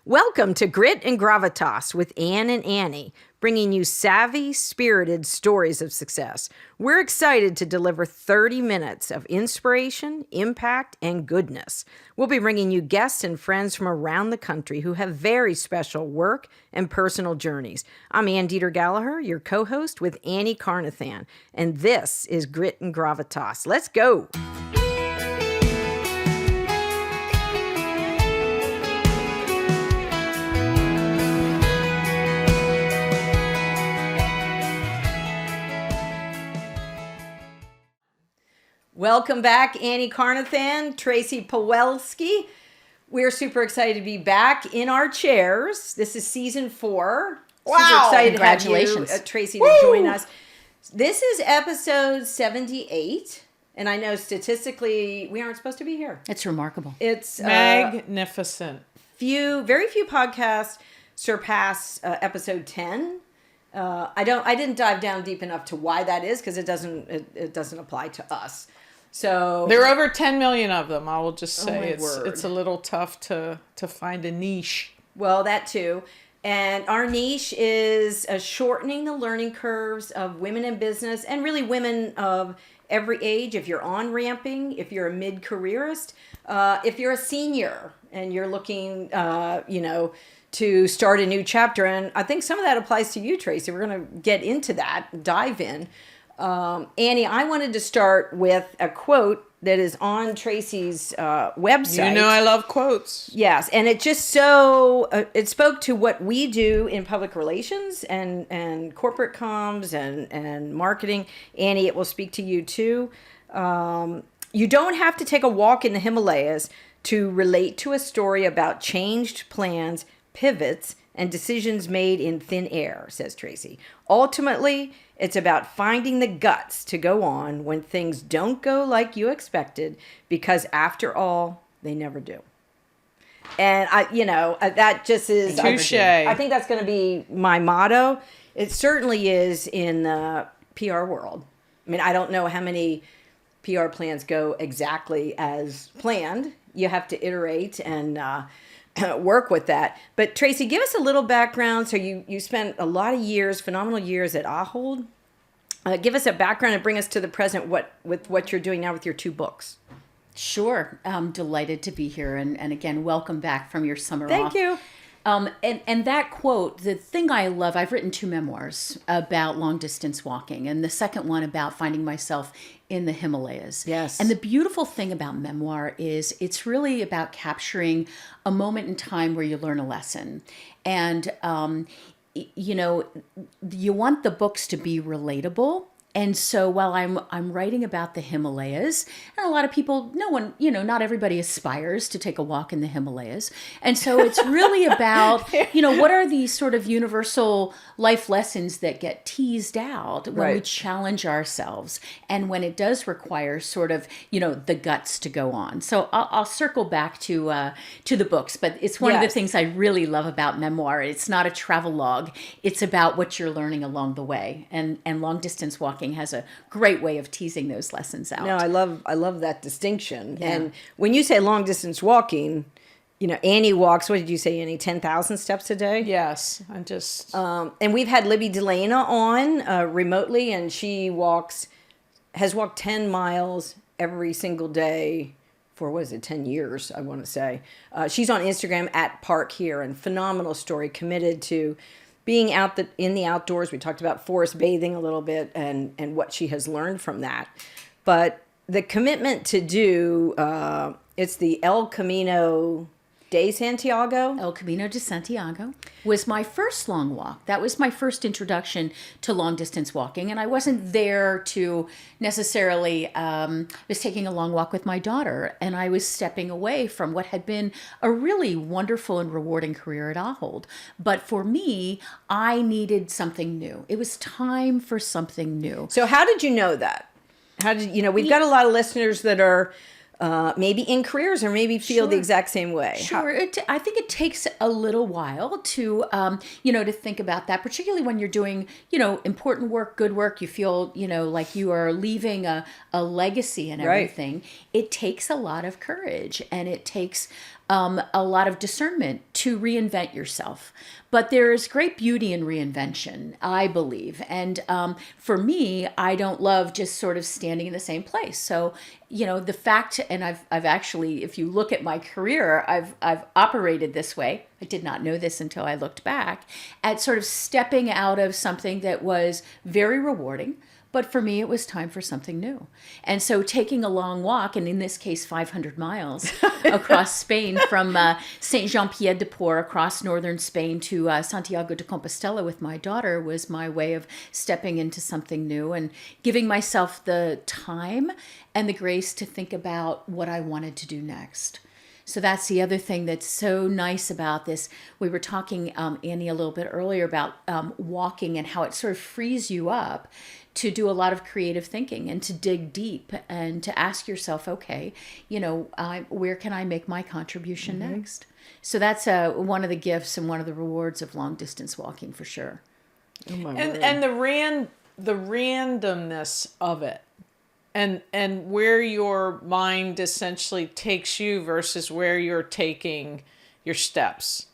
Welcome to Grit and Gravitas with Ann and Annie, bringing you savvy, spirited stories of success. We're excited to deliver 30 minutes of inspiration, impact, and goodness. We'll be bringing you guests and friends from around the country who have very special work and personal journeys. I'm Ann Deeter Gallaher, your co-host with Annie Carnathan, and this is Grit and Gravitas. Let's go! Welcome back, Annie Carnathan, Tracy Pawelski. We're super excited to be back in our chairs. This is season 4. Wow! Super excited Congratulations. to have you, Tracy, to join us. This is episode 78, and I know statistically we aren't supposed to be here. It's remarkable. It's magnificent. Very few podcasts surpass episode 10. I didn't dive down deep enough to why that is because it doesn't apply to us. So there are over 10 million of them. I will just say word. It's a little tough to find a niche. Well, that too. And our niche is shortening the learning curves of women in business and really women of every age. If you're on-ramping, if you're a mid-careerist, if you're a senior and you're looking, to start a new chapter. And I think some of that applies to you, Tracy. We're going to get into that, dive in. Annie, I wanted to start with a quote that is on Tracy's website. You know I love quotes. Yes, and it just it spoke to what we do in public relations and corporate comms and marketing. Annie, it will speak to you too. You don't have to take a walk in the Himalayas to relate to a story about changed plans, pivots, and decisions made in thin air, says Tracy. Ultimately, it's about finding the guts to go on when things don't go like you expected, because after all, they never do. And that just is touche. I think that's going to be my motto. It certainly is in the PR world. I mean, I don't know how many PR plans go exactly as planned. You have to iterate and work with that. But Tracy, give us a little background. So you spent a lot of years, phenomenal years at Ahold. Give us a background and bring us to the present with what you're doing now with your 2 books. Sure. I'm delighted to be here. And again, welcome back from your summer off. Thank you. And that quote, the thing I love, I've written 2 memoirs about long distance walking, and the second one about finding myself in the Himalayas. Yes. And the beautiful thing about memoir is it's really about capturing a moment in time where you learn a lesson. And, you want the books to be relatable. And so while I'm writing about the Himalayas, and a lot of people, not everybody aspires to take a walk in the Himalayas. And so it's really about, what are these sort of universal life lessons that get teased out when we challenge ourselves and when it does require sort of, the guts to go on. So I'll circle back to the books, but it's one of the things I really love about memoir. It's not a travel log. It's about what you're learning along the way. And long distance walking has a great way of teasing those lessons out. No, I love that distinction. Yeah. And when you say long distance walking, Annie walks, what did you say, Annie, 10,000 steps a day? Yes, I just... and we've had Libby Delana on remotely, and she has walked 10 miles every single day for, 10 years, I want to say. She's on Instagram at Park Here, and phenomenal story, committed to being out in the outdoors. We talked about forest bathing a little bit and what she has learned from that. But the commitment to do, it's the El Camino de Santiago. El Camino de Santiago was my first long walk. That was my first introduction to long distance walking. And I wasn't there to necessarily, I was taking a long walk with my daughter, and I was stepping away from what had been a really wonderful and rewarding career at Ahold. But for me, I needed something new. It was time for something new. So how did you know that? How did we've got a lot of listeners that are maybe in careers or maybe feel the exact same way. Sure. I think it takes a little while to, to think about that, particularly when you're doing, important work, good work. You feel, like you are leaving a legacy and everything. Right. It takes a lot of courage, and it takes a lot of discernment to reinvent yourself. But there is great beauty in reinvention, I believe. And for me, I don't love just sort of standing in the same place. So, the fact, and I've actually, if you look at my career, I've operated this way. I did not know this until I looked back at sort of stepping out of something that was very rewarding. But for me, it was time for something new. And so taking a long walk, and in this case, 500 miles across Spain from Saint-Jean-Pied-de-Port across northern Spain to Santiago de Compostela with my daughter was my way of stepping into something new and giving myself the time and the grace to think about what I wanted to do next. So that's the other thing that's so nice about this. We were talking, Annie, a little bit earlier about walking and how it sort of frees you up to do a lot of creative thinking and to dig deep and to ask yourself, okay, where can I make my contribution next? So that's one of the gifts and one of the rewards of long distance walking for sure. Oh my word. And the randomness of it. And where your mind essentially takes you versus where you're taking your steps.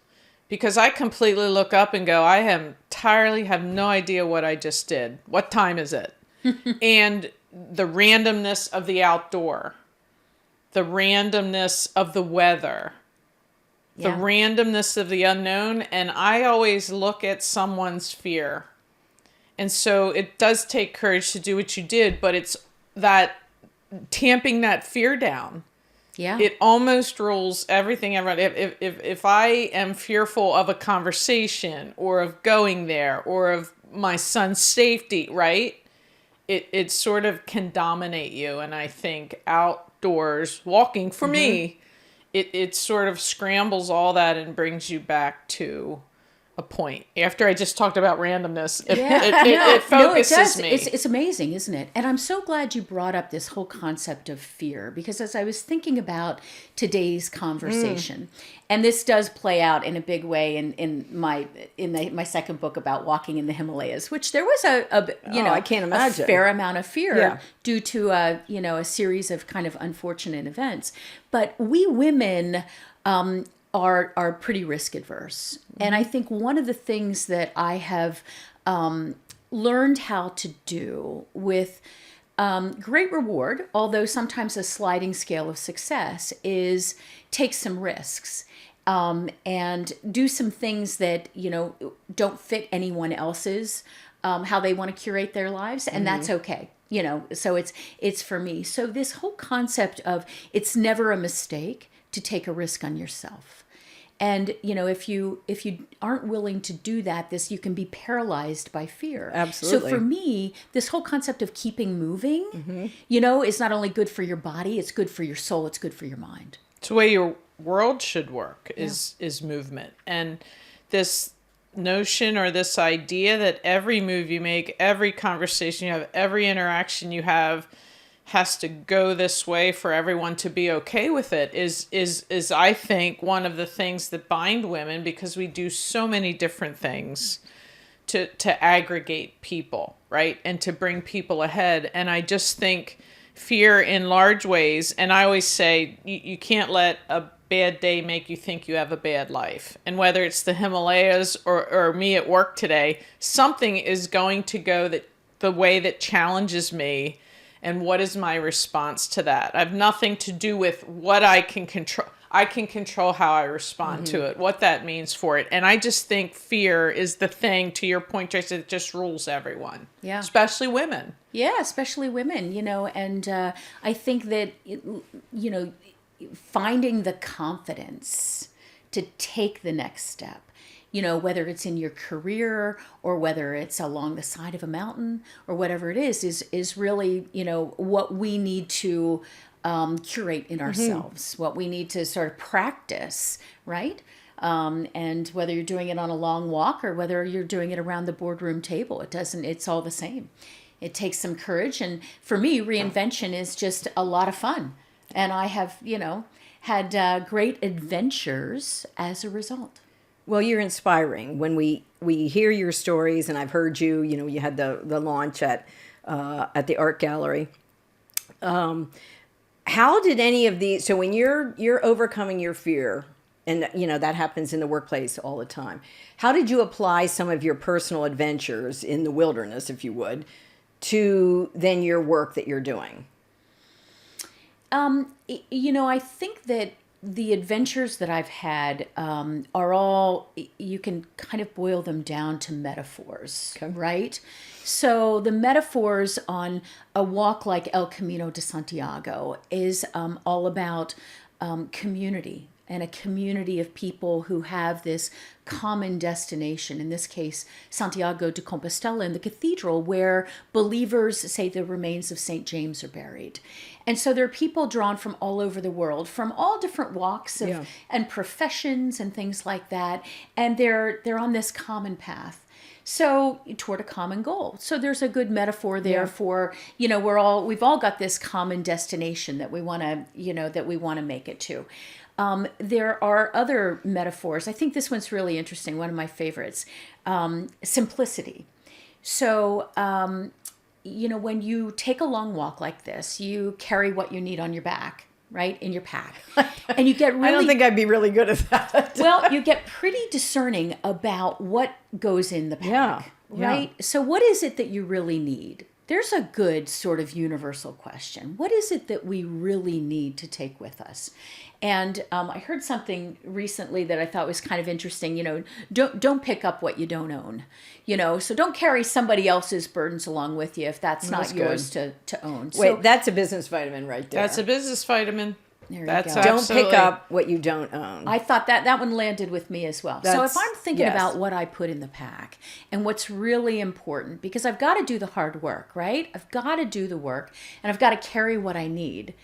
Because I completely look up and go, I have no idea what I just did. What time is it? And the randomness of the outdoor, the randomness of the weather, the randomness of the unknown. And I always look at someone's fear. And so it does take courage to do what you did, but it's that tamping that fear down. Yeah. It almost rules everything ever. If I am fearful of a conversation or of going there or of my son's safety, right? It sort of can dominate you. And I think outdoors walking for me, it sort of scrambles all that and brings you back to a point. After I just talked about randomness, it focuses me. It's amazing, isn't it? And I'm so glad you brought up this whole concept of fear, because as I was thinking about today's conversation, and this does play out in a big way in my second book about walking in the Himalayas, which there was I can't imagine, a fair amount of fear due to a series of kind of unfortunate events. But we women are pretty risk adverse. And I think one of the things that I have learned how to do with great reward, although sometimes a sliding scale of success, is take some risks and do some things that, don't fit anyone else's, how they want to curate their lives. And that's okay. So it's for me. So this whole concept of it's never a mistake to take a risk on yourself. And, if you aren't willing to do that, you can be paralyzed by fear. Absolutely. So for me, this whole concept of keeping moving, is not only good for your body, it's good for your soul, it's good for your mind. It's the way your world should work is movement. And this notion or this idea that every move you make, every conversation you have, every interaction you have has to go this way for everyone to be okay with it is I think one of the things that bind women, because we do so many different things to aggregate people, right? And to bring people ahead. And I just think fear in large ways, and I always say you can't let a bad day make you think you have a bad life. And whether it's the Himalayas or me at work today, something is going to go the way that challenges me. And what is my response to that? I have nothing to do with what I can control. I can control how I respond to it, what that means for it. And I just think fear is the thing, to your point, Tracy, that just rules everyone. Yeah. Especially women. Yeah, especially women, and I think that, finding the confidence to take the next step, whether it's in your career or whether it's along the side of a mountain or whatever it is really, what we need to curate in ourselves, what we need to sort of practice, right? And whether you're doing it on a long walk or whether you're doing it around the boardroom table, it's all the same. It takes some courage. And for me, reinvention is just a lot of fun. And I have, had great adventures as a result. Well, you're inspiring. When we hear your stories, and I've heard you, you had the launch at the art gallery. How did any of these? So when you're overcoming your fear, And, that happens in the workplace all the time. How did you apply some of your personal adventures in the wilderness, if you would, to then your work that you're doing? I think that the adventures that I've had are all, you can kind of boil them down to metaphors, right? So the metaphors on a walk like El Camino de Santiago is all about community, and a community of people who have this common destination, in this case, Santiago de Compostela in the cathedral, where believers say the remains of St. James are buried. And so there are people drawn from all over the world, from all different walks of, and professions and things like that, and they're on this common path. So toward a common goal. So there's a good metaphor there for, we've all got this common destination that we want to, make it to. There are other metaphors. I think this one's really interesting. One of my favorites, simplicity. So, when you take a long walk like this, you carry what you need on your back, right? In your pack. And you get really... I don't think I'd be really good at that. Well, you get pretty discerning about what goes in the pack, right? So what is it that you really need? There's a good sort of universal question. What is it that we really need to take with us? And I heard something recently that I thought was kind of interesting. Don't pick up what you don't own. So don't carry somebody else's burdens along with you if that's not yours to own. Wait, that's a business vitamin right there. That's a business vitamin. That's don't pick up what you don't own. I thought that one landed with me as well. So if I'm thinking about what I put in the pack and what's really important, because I've got to do the hard work, right? I've got to do the work, and I've got to carry what I need.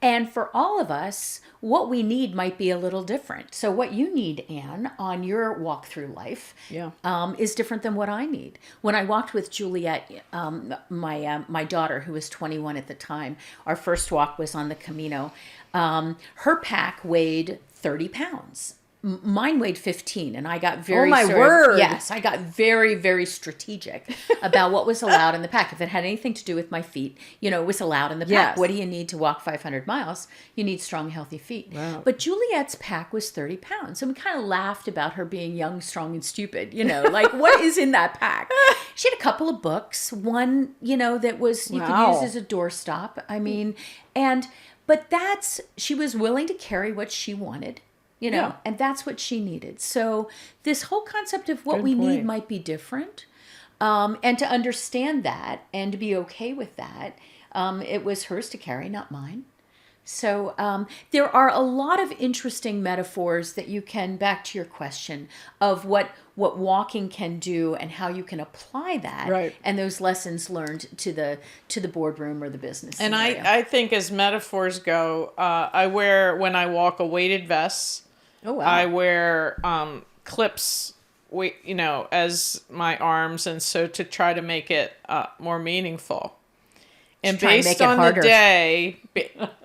And for all of us, what we need might be a little different. So what you need, Anne, on your walk through life is different than what I need. When I walked with Juliet, my daughter, who was 21 at the time, our first walk was on the Camino. Her pack weighed 30 pounds. Mine weighed 15, and I got very I got very, very strategic about what was allowed in the pack. If it had anything to do with my feet, it was allowed in the pack. Yes. What do you need to walk 500 miles? You need strong, healthy feet. Wow. But Juliet's pack was 30 pounds. And we kind of laughed about her being young, strong, and stupid. Like, what is in that pack? She had a couple of books. One, that was, you could use as a doorstop. But she was willing to carry what she wanted. And that's what she needed. So this whole concept of what we need might be different. And to understand that and to be okay with that, it was hers to carry, not mine. So there are a lot of interesting metaphors that you can, back to your question, of what walking can do and how you can apply that, and those lessons learned to the boardroom or the business. And I think as metaphors go, I wear, when I walk, a weighted vest. Oh, wow. I wear clips, as my arms, and so to try to make it more meaningful. And based on the day,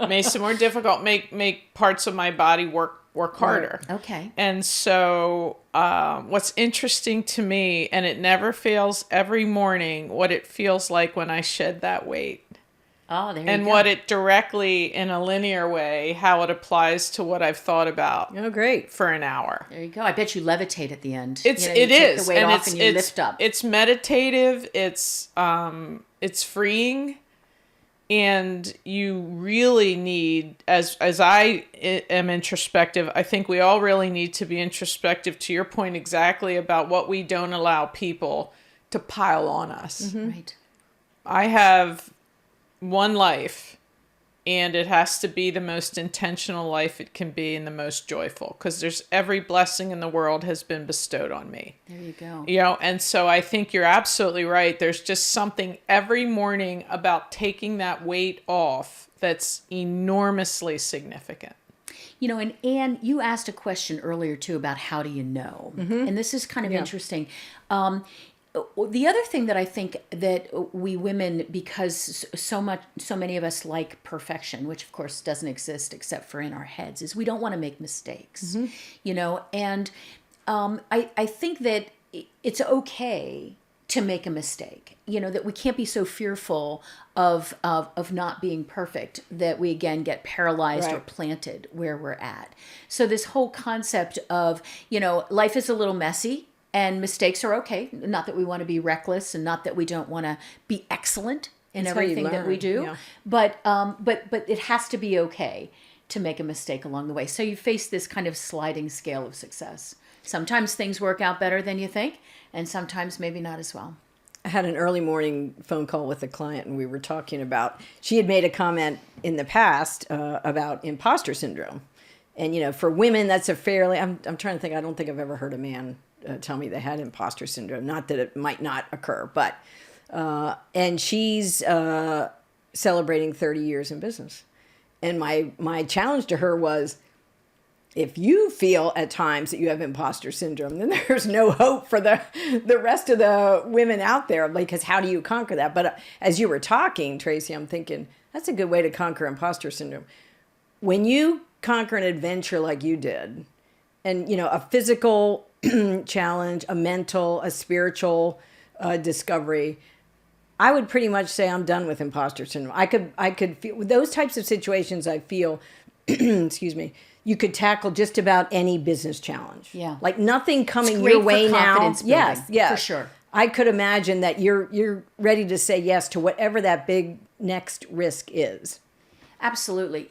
makes it more difficult. Make parts of my body work harder. Right. Okay. And so, what's interesting to me, and it never fails every morning, what it feels like when I shed that weight. Oh, there you and go. What it directly, in a linear way, how it applies to what I've thought about. Oh, great. For an hour. There you go. I bet you levitate at the end. It is. Take the weight off and you lift up. It's meditative. It's freeing. And you really need, as I am introspective, I think we all really need to be introspective, to your point exactly, about what we don't allow people to pile on us. Mm-hmm. Right. I have one life, and it has to be the most intentional life it can be and the most joyful, because there's every blessing in the world has been bestowed on me. There you go. And so I think you're absolutely right. There's just something every morning about taking that weight off that's enormously significant. And Anne, you asked a question earlier too about how do you know? Mm-hmm. And this is kind of interesting. The other thing that I think that we women, because so many of us like perfection, which of course doesn't exist except for in our heads, is we don't want to make mistakes, and I think that it's okay to make a mistake. That we can't be so fearful of not being perfect that we again get paralyzed or planted where we're at. So this whole concept of, life is a little messy and mistakes are okay. Not that we want to be reckless and not that we don't want to be excellent in everything that we do, but it has to be okay to make a mistake along the way. So you face this kind of sliding scale of success. Sometimes things work out better than you think, and sometimes maybe not as well. I had an early morning phone call with a client, and we were talking about, she had made a comment in the past about imposter syndrome. And, for women, that's a fairly, I'm trying to think, I don't think I've ever heard a man tell me they had imposter syndrome. Not that it might not occur, but, and she's celebrating 30 years in business. And my challenge to her was, if you feel at times that you have imposter syndrome, then there's no hope for the rest of the women out there, because how do you conquer that? But as you were talking, Tracy, I'm thinking that's a good way to conquer imposter syndrome. When you conquer an adventure like you did, and a physical challenge, a mental, a spiritual discovery, I would pretty much say I'm done with imposter syndrome. I could feel those types of situations. I feel, excuse me, you could tackle just about any business challenge. Yeah. Like nothing coming your way now. Yes. For sure. I could imagine that you're ready to say yes to whatever that big next risk is. Absolutely.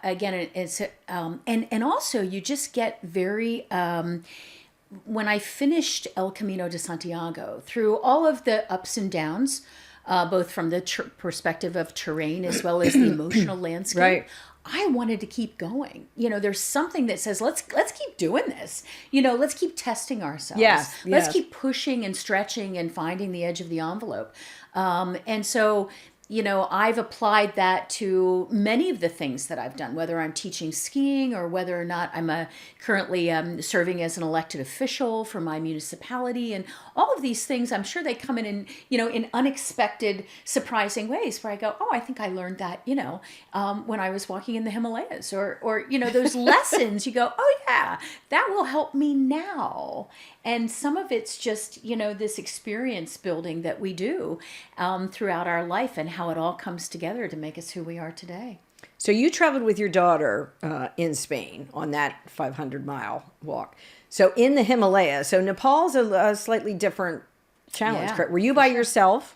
Again, it's and also you just get very when I finished El Camino de Santiago, through all of the ups and downs, both from the perspective of terrain as well as the emotional landscape. Right. I wanted to keep going. There's something that says, let's keep doing this. Let's keep testing ourselves. Yes. Let's keep pushing and stretching and finding the edge of the envelope. And so, I've applied that to many of the things that I've done, whether I'm teaching skiing or whether or not I'm currently serving as an elected official for my municipality. And all of these things, I'm sure they come in unexpected, surprising ways where I go, oh, I think I learned that, when I was walking in the Himalayas or those lessons, you go, oh yeah, that will help me now. And some of it's just, this experience building that we do throughout our life and how it all comes together to make us who we are today. So you traveled with your daughter in Spain on that 500-mile walk. So in the Himalayas, so Nepal's a slightly different challenge. Yeah, Were you by yourself?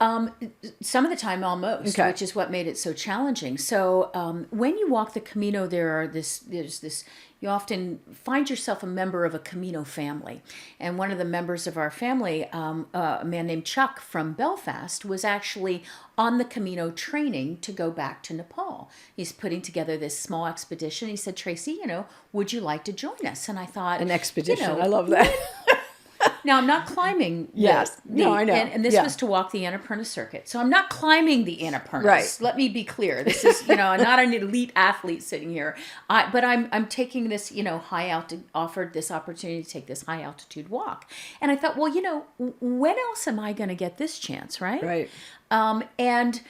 Some of the time almost, which is what made it so challenging. So when you walk the Camino, there's this, you often find yourself a member of a Camino family. And one of the members of our family, a man named Chuck from Belfast, was actually on the Camino training to go back to Nepal. He's putting together this small expedition. He said, Tracy, would you like to join us? And I thought... An expedition. I love that. Now, I'm not climbing. Yes. No, I know. And this was to walk the Annapurna circuit. So I'm not climbing the Annapurnas. Right. Let me be clear. This is, not an elite athlete sitting here. But I'm taking this, offered this opportunity to take this high altitude walk. And I thought, well, when else am I going to get this chance, right? Right. And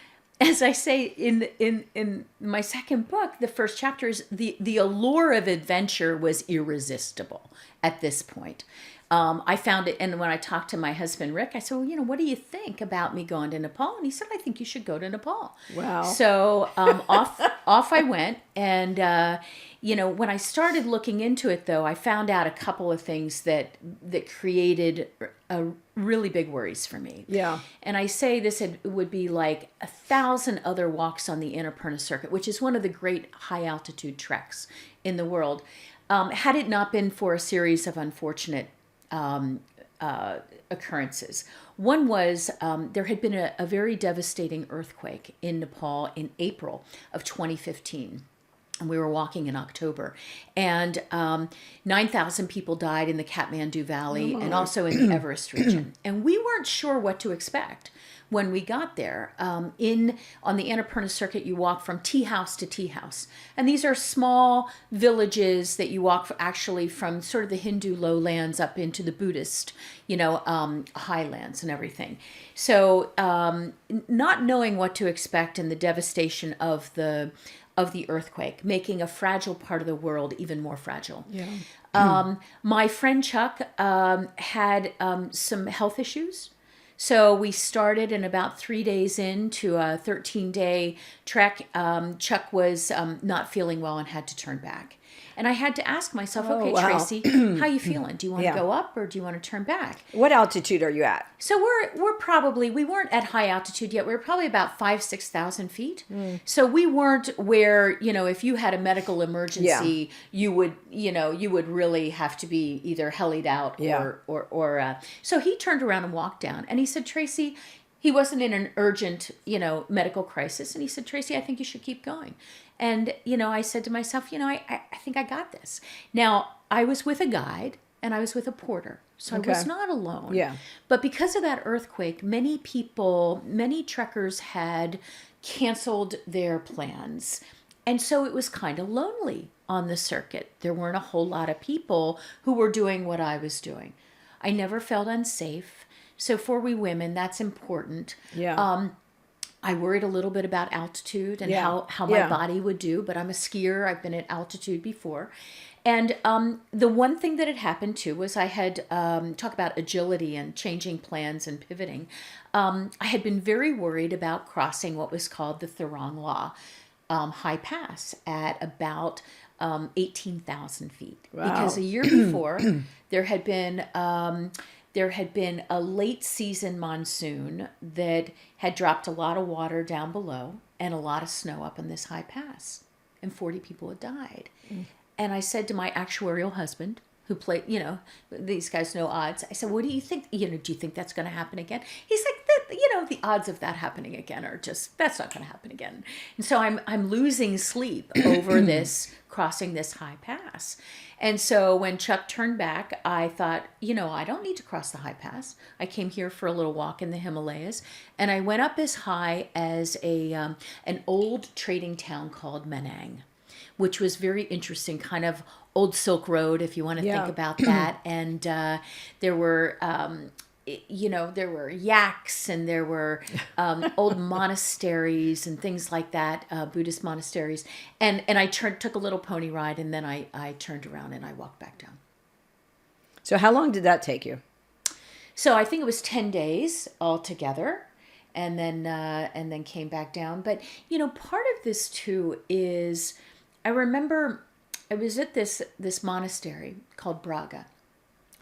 as I say in my second book, the first chapter is the allure of adventure was irresistible at this point. I found it, and when I talked to my husband, Rick, I said, well, what do you think about me going to Nepal? And he said, I think you should go to Nepal. Wow. So off I went, and, when I started looking into it, though, I found out a couple of things that created really big worries for me. Yeah. And I say this would be like 1,000 other walks on the Annapurna circuit, which is one of the great high-altitude treks in the world. Had it not been for a series of unfortunate occurrences. One was there had been a very devastating earthquake in Nepal in April of 2015. And we were walking in October. And 9,000 people died in the Kathmandu Valley and also in the Everest region. And we weren't sure what to expect when we got there. On the Annapurna circuit, you walk from tea house to tea house. And these are small villages that you walk actually from sort of the Hindu lowlands up into the Buddhist, highlands and everything. So not knowing what to expect and the devastation of the of the earthquake, making a fragile part of the world even more fragile. Yeah. My friend Chuck had some health issues. So we started, and about 3 days into a 13-day trek, Chuck was not feeling well and had to turn back. And I had to ask myself, Oh, okay, wow. Tracy, how you feeling? Do you want to Yeah. go up or do you want to turn back? What altitude are you at? So we weren't at high altitude yet. We were probably about 6,000 feet. So we weren't where, if you had a medical emergency, you would really have to be either helied out or so he turned around and walked down and he said, Tracy, he wasn't in an urgent, medical crisis. And he said, Tracy, I think you should keep going. And, I said to myself, I think I got this. Now, I was with a guide and I was with a porter. So I was not alone. Yeah. But because of that earthquake, many trekkers had canceled their plans. And so it was kind of lonely on the circuit. There weren't a whole lot of people who were doing what I was doing. I never felt unsafe. So for we women, that's important. Yeah. I worried a little bit about altitude and Yeah. how my Yeah. body would do, but I'm a skier. I've been at altitude before. And the one thing that had happened too was I had talk about agility and changing plans and pivoting. I had been very worried about crossing what was called the Thurong Law high pass at about 18,000 feet. Wow. Because a year before there had been a late season monsoon that had dropped a lot of water down below and a lot of snow up in this high pass, and 40 people had died. And I said to my actuarial husband, who played, these guys know odds. I said, what do you think? Do you think that's going to happen again? He's like, the odds of that happening again are that's not going to happen again. And so I'm losing sleep over this, crossing this high pass. And so when Chuck turned back, I thought, I don't need to cross the high pass. I came here for a little walk in the Himalayas, and I went up as high as an old trading town called Manang, which was very interesting, kind of old Silk Road, if you want to think about that. And there were there were yaks and there were old monasteries and things like that, Buddhist monasteries. And I took a little pony ride, and then I turned around and I walked back down. So how long did that take you? So I think it was 10 days altogether, and then came back down. But, part of this too is, I remember I was at this monastery called Braga,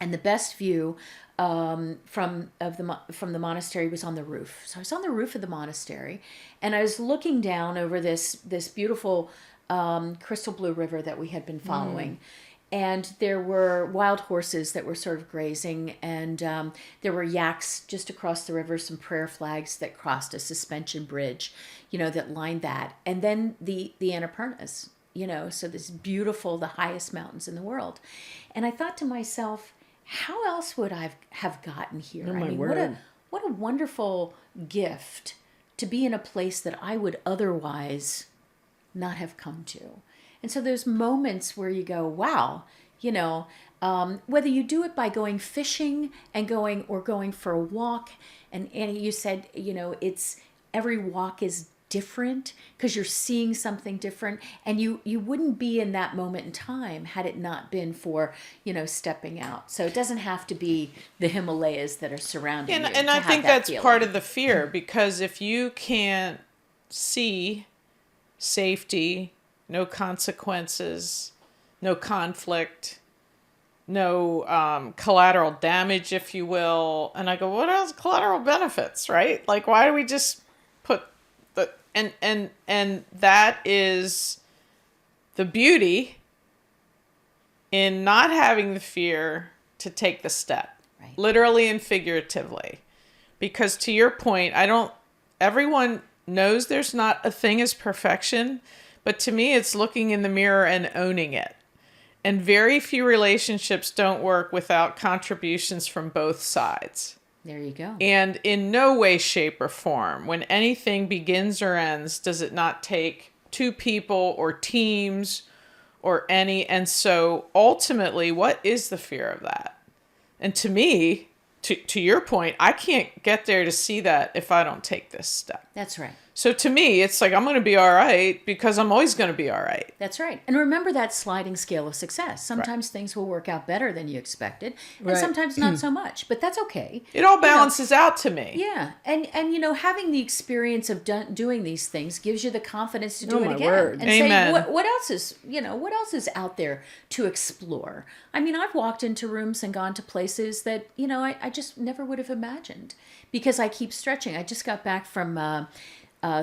and the best view from the monastery was on the roof. So I was on the roof of the monastery, and I was looking down over this beautiful crystal blue river that we had been following. And there were wild horses that were sort of grazing, and there were yaks just across the river, some prayer flags that crossed a suspension bridge, that lined that. And then the Annapurnas, so this beautiful, the highest mountains in the world. And I thought to myself, how else would I have gotten here? Oh, my I mean, word. what a wonderful gift to be in a place that I would otherwise not have come to. And so there's moments where you go, wow, whether you do it by going fishing and going for a walk, and you said, it's every walk is different because you're seeing something different, and you wouldn't be in that moment in time had it not been for stepping out. So it doesn't have to be the Himalayas that are surrounding you. And to I have think that that's feeling. part of the fear, because if you can't see safety, no consequences, no conflict, no collateral damage, if you will, and I go, what else? Collateral benefits, right? Like, why do we just put the and that is the beauty in not having the fear to take the step, Right. literally and figuratively, because to your point, everyone knows there's not a thing as perfection, but to me, it's looking in the mirror and owning it. And very few relationships don't work without contributions from both sides. There you go. And in no way, shape, or form, when anything begins or ends, does it not take two people or teams or any. And so ultimately, what is the fear of that? And to me, to your point, I can't get there to see that if I don't take this step. That's right. So to me, it's like, I'm going to be all right because I'm always going to be all right. That's right. And remember that sliding scale of success. Sometimes things will work out better than you expected, and Right. sometimes not so much. But that's okay. It all balances out to me. Yeah, and having the experience of doing these things gives you the confidence to do Oh, it my again. word. And Amen. say what else is out there to explore. I mean, I've walked into rooms and gone to places that I just never would have imagined because I keep stretching. I just got back from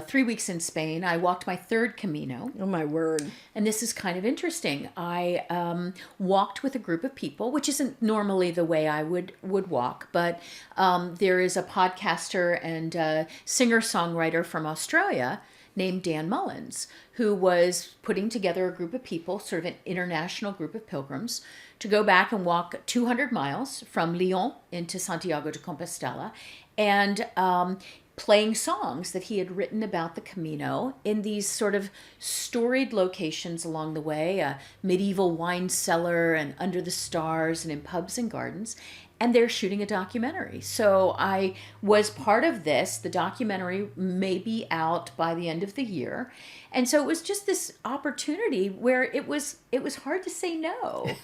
3 weeks in Spain. I walked my third Camino. Oh my word. And this is kind of interesting. I walked with a group of people, which isn't normally the way I would walk, but there is a podcaster and singer-songwriter from Australia named Dan Mullins, who was putting together a group of people, sort of an international group of pilgrims, to go back and walk 200 miles from Lyon into Santiago de Compostela, and playing songs that he had written about the Camino in these sort of storied locations along the way, a medieval wine cellar and under the stars and in pubs and gardens. And they're shooting a documentary. So I was part of this. The documentary may be out by the end of the year. And so it was just this opportunity where it was hard to say no.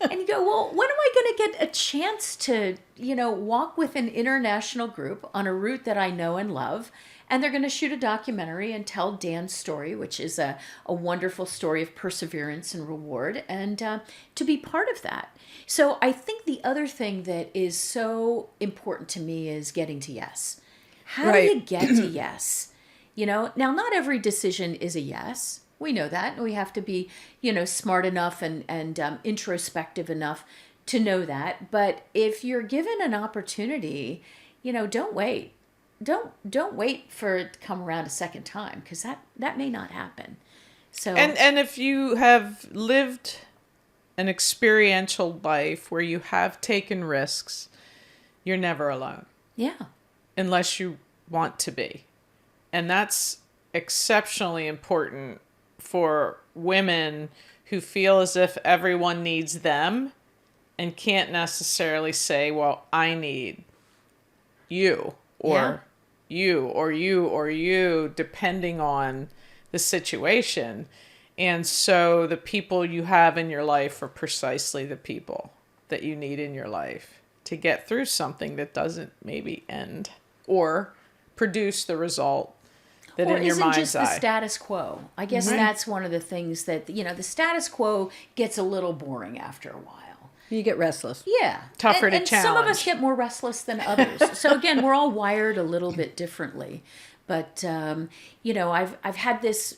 And you go, well, when am I going to get a chance to, walk with an international group on a route that I know and love? And they're going to shoot a documentary and tell Dan's story, which is a wonderful story of perseverance and reward, and to be part of that. So I think the other thing that is so important to me is getting to yes. How do you get to yes? Now, not every decision is a yes. We know that, and we have to be, smart enough and introspective enough to know that. But if you're given an opportunity, don't wait. Don't wait for it to come around a second time, because that may not happen. So And if you have lived an experiential life where you have taken risks, you're never alone. Yeah. Unless you want to be. And that's exceptionally important for women who feel as if everyone needs them and can't necessarily say, well, I need you or you or you or you, depending on the situation. And so the people you have in your life are precisely the people that you need in your life to get through something that doesn't maybe end or produce the result that or in your isn't mind's just eye. the status quo. I guess that's one of the things that, the status quo gets a little boring after a while. You get restless. Yeah. Tougher to and some of us challenge. get more restless than others. So again, we're all wired a little bit differently. But, I've had this,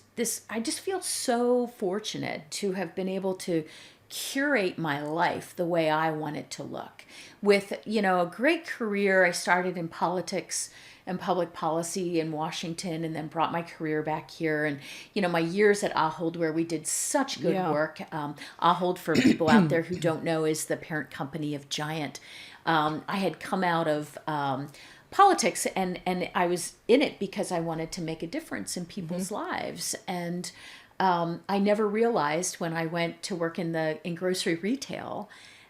I just feel so fortunate to have been able to curate my life the way I want it to look. With, a great career, I started in politics and public policy in Washington, and then brought my career back here. And, my years at Ahold, where we did such good work. Ahold, for people out there who don't know, is the parent company of Giant. I had come out of politics, and I was in it because I wanted to make a difference in people's lives. And I never realized when I went to work in grocery retail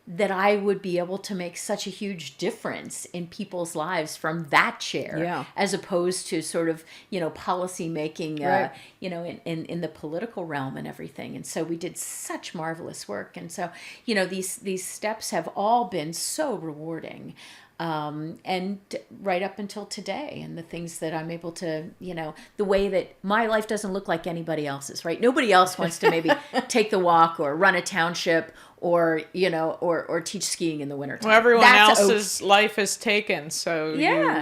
that I would be able to make such a huge difference in people's lives from that chair, as opposed to sort of, policy making, in the political realm and everything. And so we did such marvelous work. And so, these steps have all been so rewarding. And right up until today, and the things that I'm able to, the way that my life doesn't look like anybody else's, right? Nobody else wants to maybe take the walk or run a township or, or teach skiing in the wintertime. Well, everyone else's life is taken, so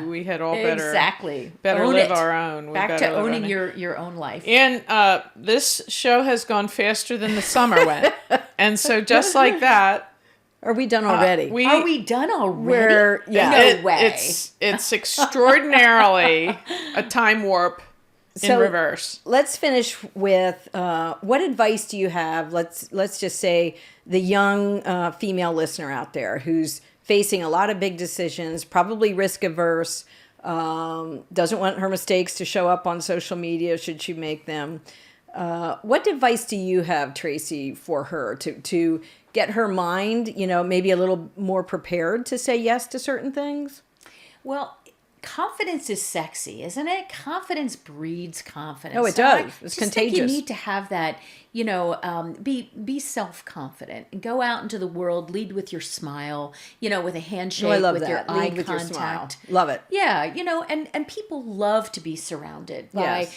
we had all better Own live it. our own. Back to owning your own life. And this show has gone faster than the summer went. And so just like that, Are we done already? Are we done already? No way. It's extraordinarily a time warp in reverse. Let's finish with what advice do you have? Let's just say the young female listener out there who's facing a lot of big decisions, probably risk averse, doesn't want her mistakes to show up on social media should she make them. What advice do you have, Tracy, for her to get her mind, maybe a little more prepared to say yes to certain things? Well, confidence is sexy, isn't it? Confidence breeds confidence. Oh, it So does. I It's just contagious. think you need to have that, be self-confident and go out into the world, lead with your smile, with a handshake, Oh, I love with your that. eye Lead with your smile. contact. Love it. Yeah, and people love to be surrounded by Yes.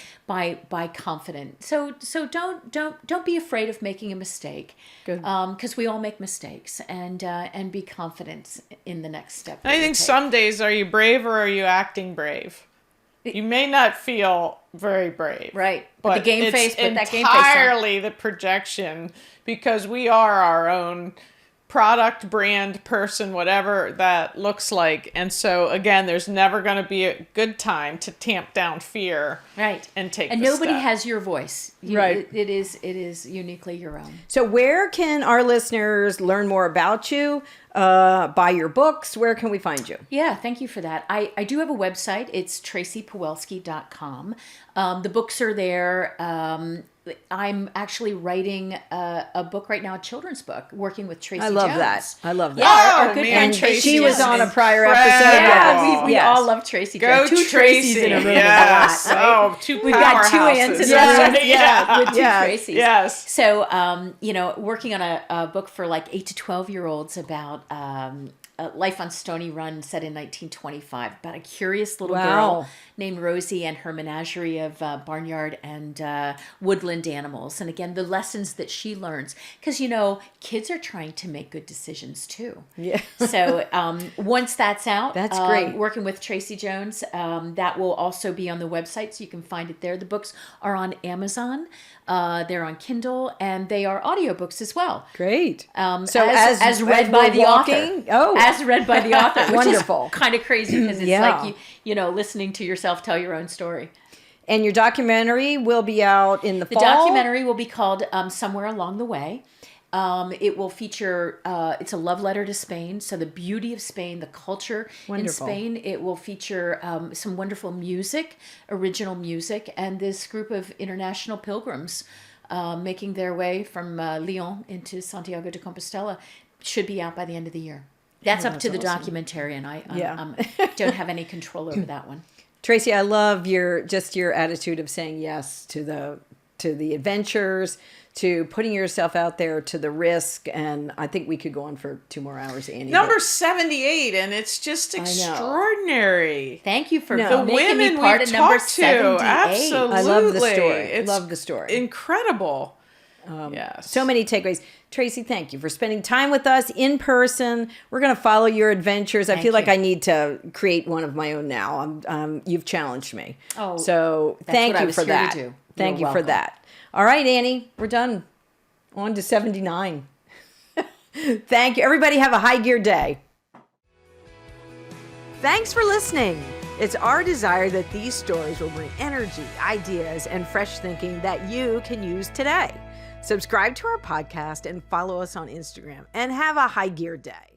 by confident. So don't be afraid of making a mistake. Good. Because we all make mistakes, and be confident in the next step. I think some days, are you brave or are you acting brave? You may not feel very brave. Right. But the game face, put that game face on. entirely the projection, because we are our own product, brand, person, whatever that looks like. And so, again, there's never going to be a good time to tamp down fear. Right. And take And the nobody step. has your voice. Right. It is uniquely your own. So where can our listeners learn more about you? Buy your books? Where can we find you? Yeah, thank you for that. I do have a website. It's tracypawelski.com. The books are there. I'm actually writing a book right now, a children's book, working with Tracy I love Jones. that. I love that. Yeah, our Oh, good man, friend Tracy She was is on a prior incredible. episode. Yeah, we Yes. all love Tracy Go Jones. Two Tracys in a room Yes. is a lot, right? Oh, two We've got two powerhouses. ants in Yes. a room. Yeah, with two Yes. Tracys. Yes. So, working on a book for like 8 to 12-year-olds about life on Stony Run, set in 1925, about a curious little Wow. girl named Rosie and her menagerie of barnyard and woodland animals. And again, the lessons that she learns. Because, kids are trying to make good decisions too. Yeah. So once that's out, That's great. Working with Tracy Jones, that will also be on the website, so you can find it there. The books are on Amazon, they're on Kindle, and they are audiobooks as well. Great. So as read by we're the walking? author. Oh. As read by the author. Which Wonderful. is kind of crazy because it's Yeah. like listening to yourself tell your own story. And your documentary will be out in the The fall? documentary will be called Somewhere Along the Way. It will feature, it's a love letter to Spain. So the beauty of Spain, the culture Wonderful. in Spain. It will feature some wonderful music, original music, and this group of international pilgrims making their way from Lyon into Santiago de Compostela. Should be out by the end of the year. That's up to the documentarian. I don't have any control over that one. Tracy, I love your attitude of saying yes to the adventures, to putting yourself out there, to the risk, and I think we could go on for 2 more hours, Annie. Number 78, and it's just extraordinary. Thank you for No. making Women me part we've of number talked to, 78. absolutely. I love the story. It's Love the story. Incredible. Yes. So many takeaways. Tracy, thank you for spending time with us in person. We're going to follow your adventures. I feel like you. I need to create one of my own now. You've challenged me. Oh, so that's thank what I you was for here to that. do. Thank You're you for welcome. that. All right, Annie, we're done. On to 79. Thank you. Everybody have a high gear day. Thanks for listening. It's our desire that these stories will bring energy, ideas, and fresh thinking that you can use today. Subscribe to our podcast and follow us on Instagram, and have a high gear day.